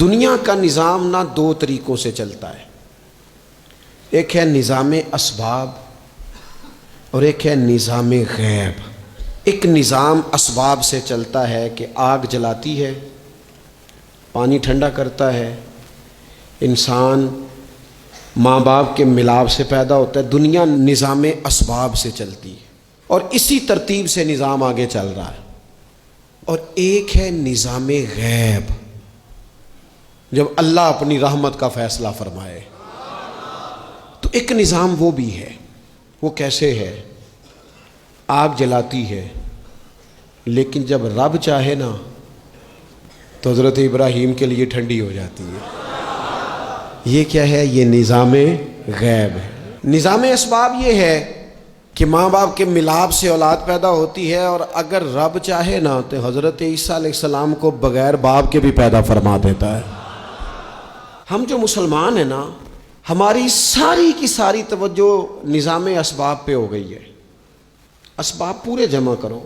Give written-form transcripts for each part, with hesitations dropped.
دنیا کا نظام نہ دو طریقوں سے چلتا ہے، ایک ہے نظام اسباب اور ایک ہے نظام غیب۔ ایک نظام اسباب سے چلتا ہے کہ آگ جلاتی ہے، پانی ٹھنڈا کرتا ہے، انسان ماں باپ کے ملاپ سے پیدا ہوتا ہے۔ دنیا نظام اسباب سے چلتی ہے اور اسی ترتیب سے نظام آگے چل رہا ہے۔ اور ایک ہے نظام غیب، جب اللہ اپنی رحمت کا فیصلہ فرمائے۔ تو ایک نظام وہ بھی ہے، وہ کیسے ہے؟ آگ جلاتی ہے، لیکن جب رب چاہے نا تو حضرت ابراہیم کے لیے ٹھنڈی ہو جاتی ہے۔ یہ کیا ہے؟ یہ نظام غیب ہے۔ نظام اسباب یہ ہے کہ ماں باپ کے ملاپ سے اولاد پیدا ہوتی ہے، اور اگر رب چاہے نا تو حضرت عیسیٰ علیہ السلام کو بغیر باپ کے بھی پیدا فرما دیتا ہے۔ ہم جو مسلمان ہیں نا، ہماری ساری کی ساری توجہ نظام اسباب پہ ہو گئی ہے۔ اسباب پورے جمع کرو،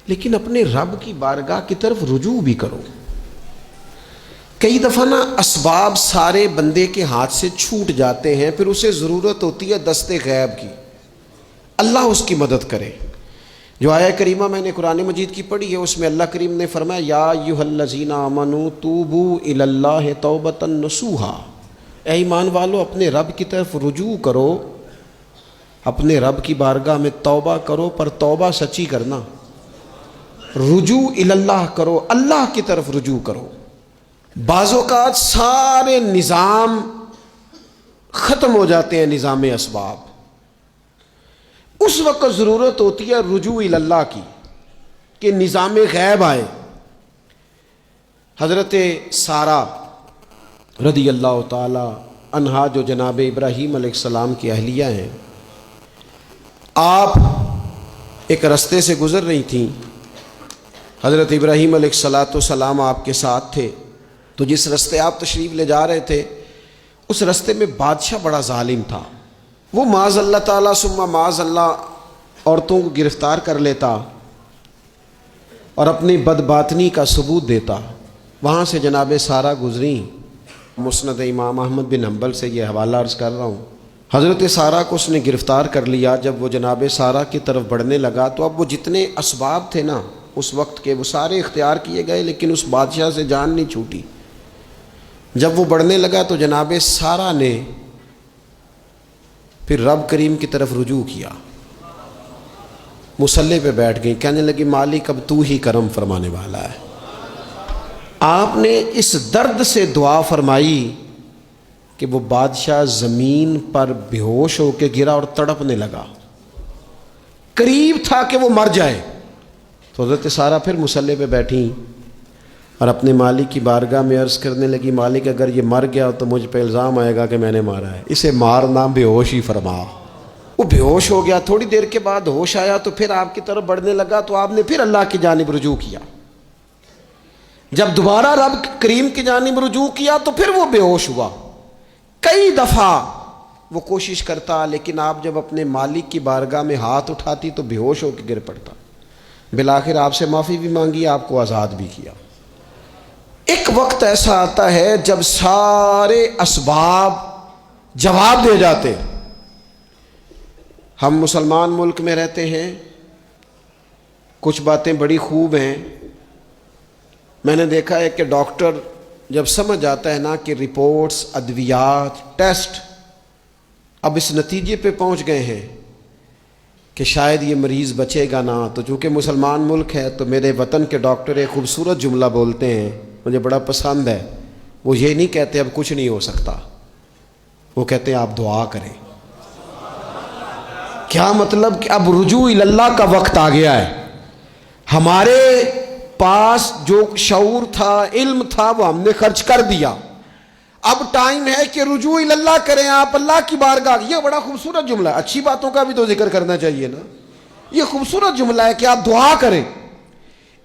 لیکن اپنے رب کی بارگاہ کی طرف رجوع بھی کرو۔ کئی دفعہ نا اسباب سارے بندے کے ہاتھ سے چھوٹ جاتے ہیں، پھر اسے ضرورت ہوتی ہے دست غیب کی، اللہ اس کی مدد کرے۔ جو آیہ کریمہ میں نے قرآن مجید کی پڑھی ہے، اس میں اللہ کریم نے فرمایا یا ایھا الذین آمنوا توبوا الی اللہ توبۃ نصوحا، اے ایمان والو اپنے رب کی طرف رجوع کرو، اپنے رب کی بارگاہ میں توبہ کرو، پر توبہ سچی کرنا، رجوع الی اللہ کرو، اللہ کی طرف رجوع کرو۔ بعض اوقات سارے نظام ختم ہو جاتے ہیں، نظام اسباب، اس وقت ضرورت ہوتی ہے رجوع الی اللہ کی، کہ نظام غیب آئے۔ حضرت سارہ رضی اللہ تعالی عنہا جو جناب ابراہیم علیہ السلام کی اہلیہ ہیں، آپ ایک رستے سے گزر رہی تھیں، حضرت ابراہیم علیہ السلام آپ کے ساتھ تھے، تو جس رستے آپ تشریف لے جا رہے تھے اس رستے میں بادشاہ بڑا ظالم تھا۔ وہ معاذ اللہ تعالیٰ ثم معاذ اللہ عورتوں کو گرفتار کر لیتا اور اپنی بدباطنی کا ثبوت دیتا۔ وہاں سے جناب سارہ گزری، مسند امام احمد بن حنبل سے یہ حوالہ عرض کر رہا ہوں۔ حضرت سارہ کو اس نے گرفتار کر لیا۔ جب وہ جناب سارہ کی طرف بڑھنے لگا تو اب وہ جتنے اسباب تھے نا اس وقت کے، وہ سارے اختیار کیے گئے، لیکن اس بادشاہ سے جان نہیں چھوٹی۔ جب وہ بڑھنے لگا تو جناب سارہ نے پھر رب کریم کی طرف رجوع کیا، مصلی پہ بیٹھ گئی، کہنے لگی مالک اب تو ہی کرم فرمانے والا ہے۔ آپ نے اس درد سے دعا فرمائی کہ وہ بادشاہ زمین پر بے ہوش ہو کے گرا اور تڑپنے لگا، قریب تھا کہ وہ مر جائے۔ تو حضرت سارہ پھر مصلی پہ بیٹھیں اور اپنے مالک کی بارگاہ میں عرض کرنے لگی مالک اگر یہ مر گیا تو مجھ پہ الزام آئے گا کہ میں نے مارا ہے، اسے مارنا بے ہوش ہی فرما۔ وہ بے ہوش ہو گیا، تھوڑی دیر کے بعد ہوش آیا تو پھر آپ کی طرف بڑھنے لگا، تو آپ نے پھر اللہ کی جانب رجوع کیا۔ جب دوبارہ رب کریم کی جانب رجوع کیا تو پھر وہ بے ہوش ہوا۔ کئی دفعہ وہ کوشش کرتا، لیکن آپ جب اپنے مالک کی بارگاہ میں ہاتھ اٹھاتی تو بے ہوش ہو کے گر پڑتا۔ بالآخر آپ سے معافی بھی مانگی، آپ کو آزاد بھی کیا۔ ایک وقت ایسا آتا ہے جب سارے اسباب جواب دے جاتے۔ ہم مسلمان ملک میں رہتے ہیں، کچھ باتیں بڑی خوب ہیں۔ میں نے دیکھا ہے کہ ڈاکٹر جب سمجھ آتا ہے نا کہ رپورٹس، ادویات، ٹیسٹ اب اس نتیجے پہ پہنچ گئے ہیں کہ شاید یہ مریض بچے گا نہ، تو چونکہ مسلمان ملک ہے تو میرے وطن کے ڈاکٹر ایک خوبصورت جملہ بولتے ہیں، مجھے بڑا پسند ہے۔ وہ یہ نہیں کہتے اب کچھ نہیں ہو سکتا، وہ کہتے ہیں آپ دعا کریں۔ کیا مطلب؟ کہ اب رجوع الی اللہ کا وقت آ گیا ہے۔ ہمارے پاس جو شعور تھا، علم تھا، وہ ہم نے خرچ کر دیا۔ اب ٹائم ہے کہ رجوع الی اللہ کریں، آپ اللہ کی بارگاہ۔ یہ بڑا خوبصورت جملہ ہے، اچھی باتوں کا بھی تو ذکر کرنا چاہیے نا۔ یہ خوبصورت جملہ ہے کہ آپ دعا کریں۔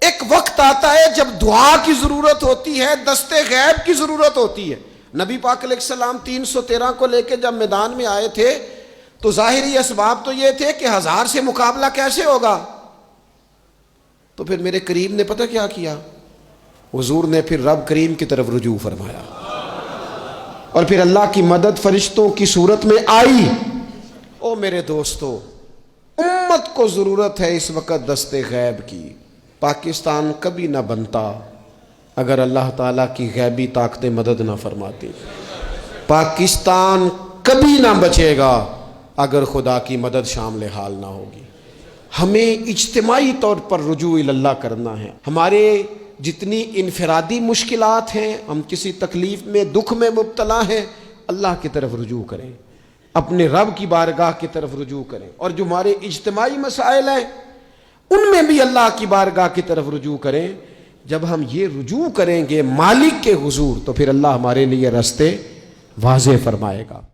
ایک وقت آتا ہے جب دعا کی ضرورت ہوتی ہے، دست غیب کی ضرورت ہوتی ہے۔ نبی پاک علیہ السلام 313 کو لے کے جب میدان میں آئے تھے تو ظاہری اسباب تو یہ تھے کہ 1000 سے مقابلہ کیسے ہوگا۔ تو پھر میرے قریب نے پتہ کیا کیا؟ حضور نے پھر رب کریم کی طرف رجوع فرمایا اور پھر اللہ کی مدد فرشتوں کی صورت میں آئی۔ او میرے دوستو، امت کو ضرورت ہے اس وقت دست غیب کی۔ پاکستان کبھی نہ بنتا اگر اللہ تعالیٰ کی غیبی طاقتیں مدد نہ فرماتی۔ پاکستان کبھی نہ بچے گا اگر خدا کی مدد شامل حال نہ ہوگی۔ ہمیں اجتماعی طور پر رجوع اللہ کرنا ہے۔ ہمارے جتنی انفرادی مشکلات ہیں، ہم کسی تکلیف میں دکھ میں مبتلا ہیں، اللہ کی طرف رجوع کریں، اپنے رب کی بارگاہ کی طرف رجوع کریں، اور جو ہمارے اجتماعی مسائل ہیں ان میں بھی اللہ کی بارگاہ کی طرف رجوع کریں۔ جب ہم یہ رجوع کریں گے مالک کے حضور تو پھر اللہ ہمارے لیے راستے واضح فرمائے گا۔